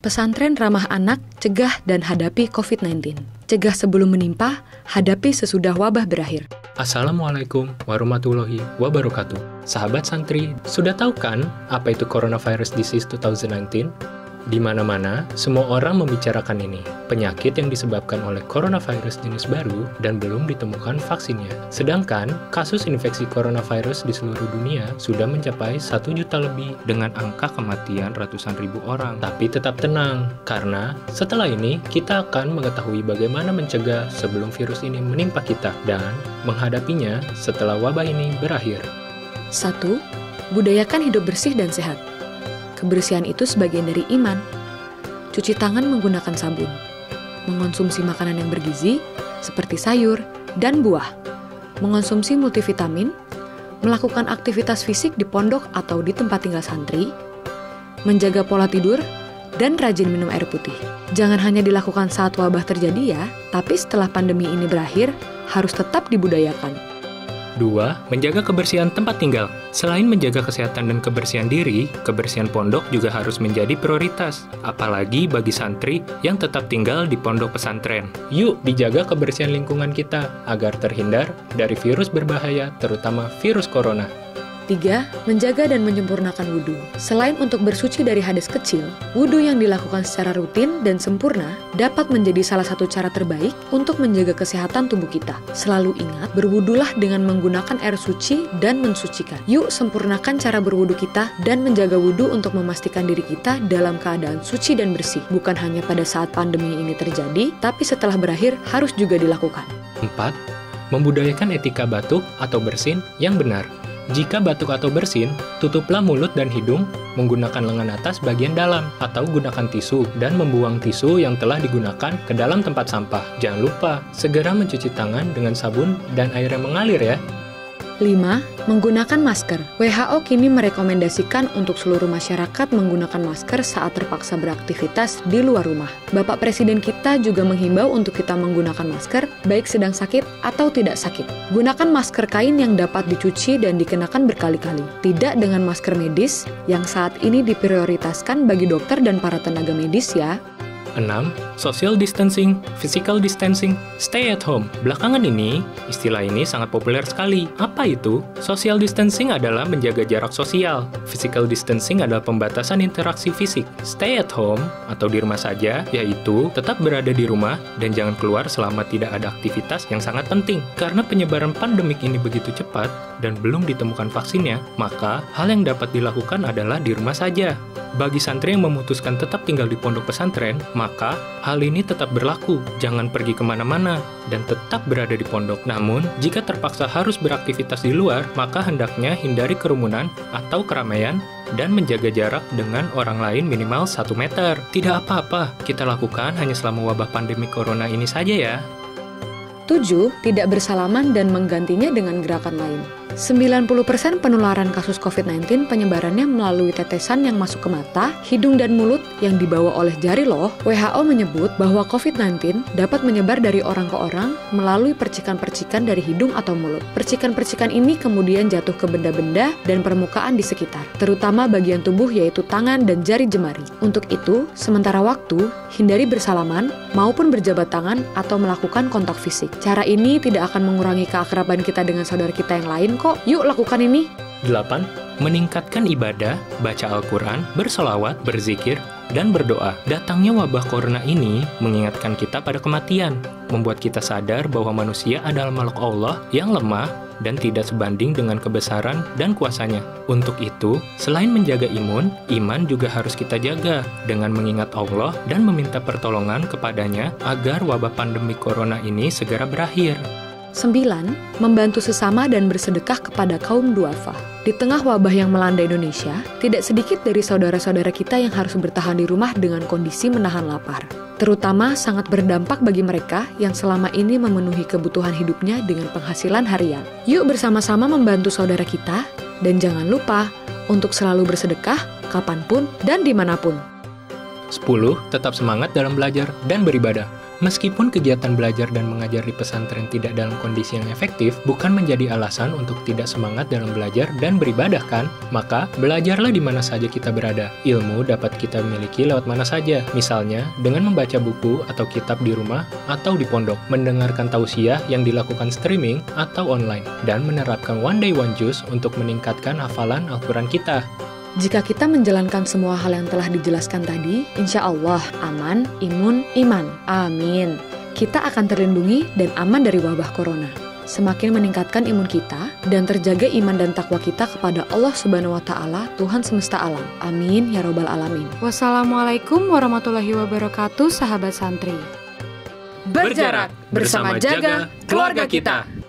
Pesantren ramah anak, cegah dan hadapi COVID-19. Cegah sebelum menimpa, hadapi sesudah wabah berakhir. Assalamualaikum warahmatullahi wabarakatuh. Sahabat santri, sudah tahu kan apa itu Coronavirus Disease 2019? Di mana-mana, semua orang membicarakan ini. Penyakit yang disebabkan oleh coronavirus jenis baru dan belum ditemukan vaksinnya. Sedangkan, kasus infeksi coronavirus di seluruh dunia sudah mencapai 1 juta lebih dengan angka kematian ratusan ribu orang. Tapi tetap tenang, karena setelah ini kita akan mengetahui bagaimana mencegah sebelum virus ini menimpa kita dan menghadapinya setelah wabah ini berakhir. 1. Budayakan hidup bersih dan sehat. Kebersihan itu sebagian dari iman. Cuci tangan menggunakan sabun. Mengonsumsi makanan yang bergizi, seperti sayur dan buah. Mengonsumsi multivitamin. Melakukan aktivitas fisik di pondok atau di tempat tinggal santri. Menjaga pola tidur, dan rajin minum air putih. Jangan hanya dilakukan saat wabah terjadi ya, tapi setelah pandemi ini berakhir, harus tetap dibudayakan. 2. Menjaga kebersihan tempat tinggal. Selain menjaga kesehatan dan kebersihan diri, kebersihan pondok juga harus menjadi prioritas. Apalagi bagi santri yang tetap tinggal di pondok pesantren. Yuk dijaga kebersihan lingkungan kita agar terhindar dari virus berbahaya, terutama virus corona. 3. Menjaga dan menyempurnakan wudhu. Selain untuk bersuci dari hadas kecil, wudhu yang dilakukan secara rutin dan sempurna dapat menjadi salah satu cara terbaik untuk menjaga kesehatan tubuh kita. Selalu ingat, berwudhulah dengan menggunakan air suci dan mensucikan. Yuk sempurnakan cara berwudhu kita dan menjaga wudhu untuk memastikan diri kita dalam keadaan suci dan bersih. Bukan hanya pada saat pandemi ini terjadi, tapi setelah berakhir harus juga dilakukan. 4. Membudayakan etika batuk atau bersin yang benar. Jika batuk atau bersin, tutuplah mulut dan hidung menggunakan lengan atas bagian dalam atau gunakan tisu dan membuang tisu yang telah digunakan ke dalam tempat sampah. Jangan lupa, segera mencuci tangan dengan sabun dan air yang mengalir ya. 5. Menggunakan masker. WHO kini merekomendasikan untuk seluruh masyarakat menggunakan masker saat terpaksa beraktivitas di luar rumah. Bapak Presiden kita juga menghimbau untuk kita menggunakan masker, baik sedang sakit atau tidak sakit. Gunakan masker kain yang dapat dicuci dan dikenakan berkali-kali. Tidak dengan masker medis yang saat ini diprioritaskan bagi dokter dan para tenaga medis ya. 6. Social distancing, physical distancing, stay at home. Belakangan ini, istilah ini sangat populer sekali. Apa itu? Social distancing adalah menjaga jarak sosial. Physical distancing adalah pembatasan interaksi fisik. Stay at home, atau di rumah saja, yaitu tetap berada di rumah dan jangan keluar selama tidak ada aktivitas yang sangat penting. Karena penyebaran pandemik ini begitu cepat dan belum ditemukan vaksinnya, maka hal yang dapat dilakukan adalah di rumah saja. Bagi santri yang memutuskan tetap tinggal di pondok pesantren, maka hal ini tetap berlaku. Jangan pergi kemana-mana dan tetap berada di pondok. Namun, jika terpaksa harus beraktivitas di luar, maka hendaknya hindari kerumunan atau keramaian dan menjaga jarak dengan orang lain minimal 1 meter. Tidak apa-apa, kita lakukan hanya selama wabah pandemi corona ini saja ya. 7. Tidak bersalaman dan menggantinya dengan gerakan lain. 90% penularan kasus COVID-19 penyebarannya melalui tetesan yang masuk ke mata, hidung, dan mulut yang dibawa oleh jari loh. WHO menyebut bahwa COVID-19 dapat menyebar dari orang ke orang melalui percikan-percikan dari hidung atau mulut. Percikan-percikan ini kemudian jatuh ke benda-benda dan permukaan di sekitar, terutama bagian tubuh yaitu tangan dan jari jemari. Untuk itu, sementara waktu, hindari bersalaman maupun berjabat tangan atau melakukan kontak fisik. Cara ini tidak akan mengurangi keakraban kita dengan saudara kita yang lain kok. Yuk lakukan ini. 8. Meningkatkan ibadah, baca Al-Quran, bersolawat, berzikir, dan berdoa. Datangnya wabah corona ini mengingatkan kita pada kematian, membuat kita sadar bahwa manusia adalah makhluk Allah yang lemah dan tidak sebanding dengan kebesaran dan kuasanya. Untuk itu, selain menjaga iman juga harus kita jaga dengan mengingat Allah dan meminta pertolongan kepadanya agar wabah pandemi corona ini segera berakhir. 9. Membantu sesama dan bersedekah kepada kaum duafa. Di tengah wabah yang melanda Indonesia, tidak sedikit dari saudara-saudara kita yang harus bertahan di rumah dengan kondisi menahan lapar. Terutama sangat berdampak bagi mereka yang selama ini memenuhi kebutuhan hidupnya dengan penghasilan harian. Yuk bersama-sama membantu saudara kita, dan jangan lupa untuk selalu bersedekah kapanpun dan dimanapun. 10. Tetap semangat dalam belajar dan beribadah. Meskipun kegiatan belajar dan mengajar di pesantren tidak dalam kondisi yang efektif, bukan menjadi alasan untuk tidak semangat dalam belajar dan beribadah kan? Maka, belajarlah di mana saja kita berada. Ilmu dapat kita miliki lewat mana saja. Misalnya, dengan membaca buku atau kitab di rumah atau di pondok, mendengarkan tausiah yang dilakukan streaming atau online, dan menerapkan One Day One Juz untuk meningkatkan hafalan Al-Quran kita. Jika kita menjalankan semua hal yang telah dijelaskan tadi, insya Allah aman, imun, iman. Amin. Kita akan terlindungi dan aman dari wabah corona. Semakin meningkatkan imun kita dan terjaga iman dan takwa kita kepada Allah Subhanahu wa Ta'ala, Tuhan semesta alam. Amin ya Rabbal alamin. Wassalamualaikum warahmatullahi wabarakatuh, sahabat santri. Berjarak bersama jaga keluarga kita.